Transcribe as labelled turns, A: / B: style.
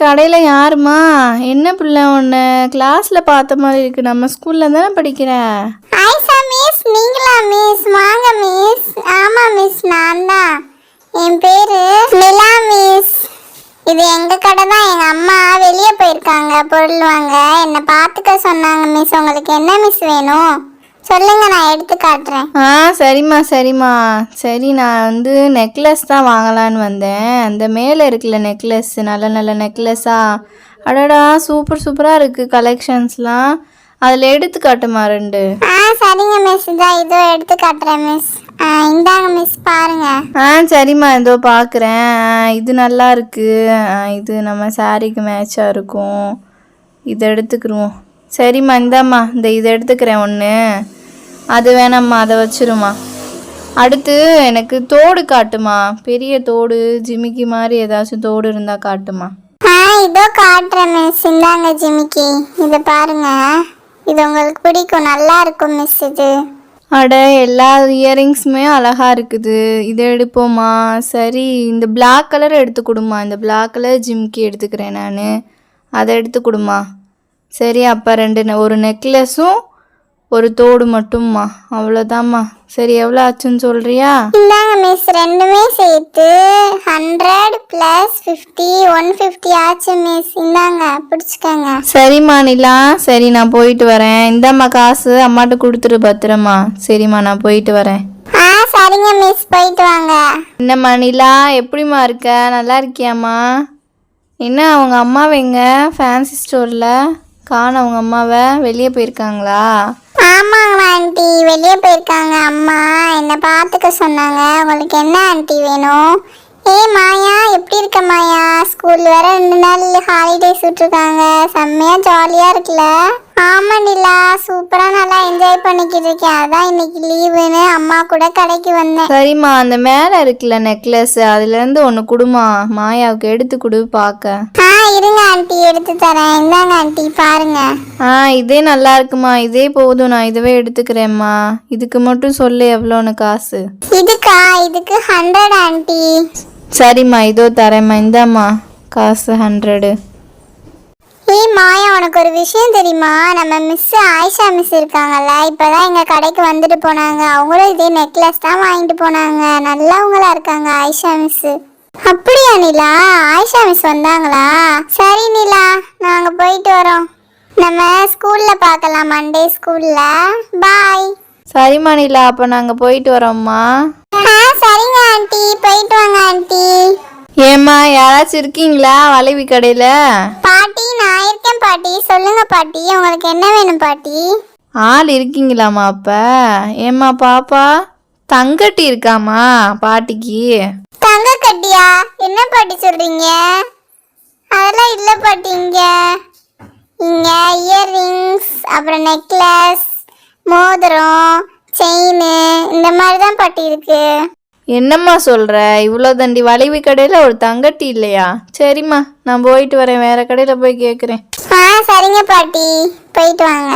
A: கடையில் யாருமா? என்ன பிள்ளை ஒன்று கிளாஸில் பார்த்த மாதிரி இருக்கு. நம்ம ஸ்கூலில் தானே படிக்கிற?
B: ஆயிஷா மிஸ், நீங்களா மிஸ்? வாங்க மிஸ். ஆமாம் மிஸ், நான் தான். என் பேர் நிலா மிஸ். இது எங்கள் கடை தான். எங்கள் அம்மா வெளியே போயிருக்காங்க பொருள் வாங்க. என்னை பார்த்துக்க சொன்னாங்க மிஸ். உங்களுக்கு என்ன மிஸ் வேணும் சொல்லுங்க, நான் எடுத்து காட்டுறேன்.
A: சரிம்மா சரிம்மா. சரி, நான் நெக்லஸ் தான் வாங்கலான்னு வந்தேன். அந்த மேலே இருக்குல்ல நெக்லஸ், நல்ல நல்ல நெக்லஸா? அடடா, சூப்பர் சூப்பராக இருக்குது கலெக்ஷன்ஸ்லாம். அதில் எடுத்து காட்டுமா 2?
B: சரிங்க மிஸ், இதான் இதோ எடுத்து காட்டுறேன் மிஸ். இந்தாங்க மிஸ் பாருங்க.
A: சரிம்மா, இதோ பார்க்குறேன். இது நல்லா இருக்குது. இது நம்ம சாரீக்கு மேட்சாக இருக்கும். இதை எடுத்துக்கிருவோம். சரிம்மா, இந்தாம்மா, இதை எடுத்துக்கிறேன் ஒன்று. அது வேணாம்மா, அதை வச்சிருமா. அடுத்து எனக்கு தோடு காட்டுமா, பெரிய தோடு, ஜிமிக்கி மாதிரி ஏதாச்சும் தோடு இருந்தால் காட்டுமா.
B: இதோ காட்டுறேன் மிஸ். இந்தாங்க ஜிமிக்கி, இதை பாருங்க. இது உங்களுக்கு பிடிக்கும், நல்லா இருக்கும் மிஸ். இது
A: எல்லா இயரிங்ஸுமே அழகா இருக்குது. இதை எடுப்போமா? சரி, இந்த பிளாக் கலர் எடுத்து கொடுமா. இந்த பிளாக் கலர் ஜிமிக்கி எடுத்துக்கிறேன் நான். அதை எடுத்து கொடுமா. சரி, அப்போ ஒரு நெக்லஸும் ஒரு தோடு மட்டும்மா. அவ்வளோதாம்மா. சரி, எவ்வளோ ஆச்சுன்னு சொல்கிறியா?
B: இந்தாங்க மிஸ், ரெண்டுமே சேர்த்து 100 + 50 150 ஆச்சு மிஸ். இந்தாங்க, பிடிச்சிக்கங்க.
A: சரிம்மா நிலா, சரி நான் போயிட்டு வரேன். இந்தாம்மா காசு, அம்மாட்ட கொடுத்துரு பத்திரமா. சரிம்மா, நான் போயிட்டு வரேன்.
B: சரிங்க மிஸ், போயிட்டு வாங்க.
A: என்னம்மா நிலா, எப்படிம்மா இருக்க? நல்லா இருக்கியாம்மா? என்ன அவங்க அம்மாவை எங்க? ஃபேன்சி ஸ்டோரில் காணோம். அவங்க அம்மாவை வெளியே போயிருக்காங்களா?
B: ஆமாங்க ஆண்டி, வெளியே போயிருக்காங்க. அம்மா என்னை பார்த்துக்க சொன்னாங்க. உங்களுக்கு என்ன ஆண்டி வேணும்? மாயா, எப்படி இருக்க மாயா? ஸ்கூல் வேற 2 நாள் ஹாலிடேஸ் விட்டுருக்காங்க. செம்மையா ஜாலியாக இருக்குல்ல? ஆமா நிலா, சூப்பராக நல்லா என்ஜாய் பண்ணிக்கிட்டு இருக்கேன். அதான் இன்னைக்கு லீவுன்னு அம்மா கூட கடைக்கு வந்தேன்.
A: சரிம்மா, அந்த மேலே இருக்குல்ல நெக்லஸ், அதுலேருந்து ஒன்று கொடுமா. மாயாவுக்கு எடுத்து கொடு பார்க்க.
B: இருங்க ஆண்டி, எடுத்து தரேன். இந்தாங்க ஆண்டி பாருங்க.
A: இதே நல்லா இருக்குமா. இதே போதும், நான் இதுவே எடுத்துக்கிறேம்மா. இதுக்கு மட்டும் சொல்லு எவ்வளோன்னு காசு.
B: இதுக்கு 100 ஆண்டி.
A: சரிம்மா, இதோ தரேம்மா. இந்தாம்மா காசு 100.
B: மாயா, உனக்கு ஒரு விஷயம் தெரியுமா? நம்ம மிஸ் ஆயிஷா மிஸ் இருக்காங்கல்ல, இப்போதான் எங்கள் கடைக்கு வந்துட்டு போனாங்க. அவங்களும் இதே நெக்லஸ் தான் வாங்கிட்டு போனாங்க. நல்லவங்களா இருக்காங்க ஆயிஷா மிஸ். அப்படியா நிலா? ஆயிஷா மிஸ் வந்தாங்களா? சரி நிலா, நாங்கள் போயிட்டு வரோம். நம்ம ஸ்கூலில் பார்க்கலாம், மண்டே ஸ்கூலில். பாய்.
A: சரிம்மா நிலா, அப்போ நாங்கள் போயிட்டு வரோம்மா.
B: சரிங்க ஆண்டி, போயிட்டு வாங்க ஆண்டி.
A: ஏம்மா, யாராச்சும் இருக்கீங்களா வளைவி கடையில்?
B: பாட்டி, நான் இருக்கேன் பாட்டி. சொல்லுங்க பாட்டி, உங்களுக்கு என்ன வேணும் பாட்டி?
A: ஆள் இருக்கீங்களாம்மா? அப்போ ஏம்மா பாப்பா, தங்கட்டி இருக்காம்மா பாட்டிக்கு?
B: தங்க கட்டியா? என்ன பாட்டி சொல்றீங்க? அதெல்லாம் இல்ல பாட்டி. இங்க இயர்ரிங்ஸ், அப்புறம் நெக்லஸ், மோதிரம், செயின், இந்த மாதிரி தான் பாட்டி இருக்கு.
A: என்னம்மா சொல்கிற? இவ்வளோ தண்டி வளைவி கடையில் ஒரு தங்கட்டி இல்லையா? சரிம்மா, நான் போயிட்டு வரேன். வேற கடையில் போய் கேட்குறேன்.
B: சரிங்க பாட்டி, போயிட்டு வாங்க.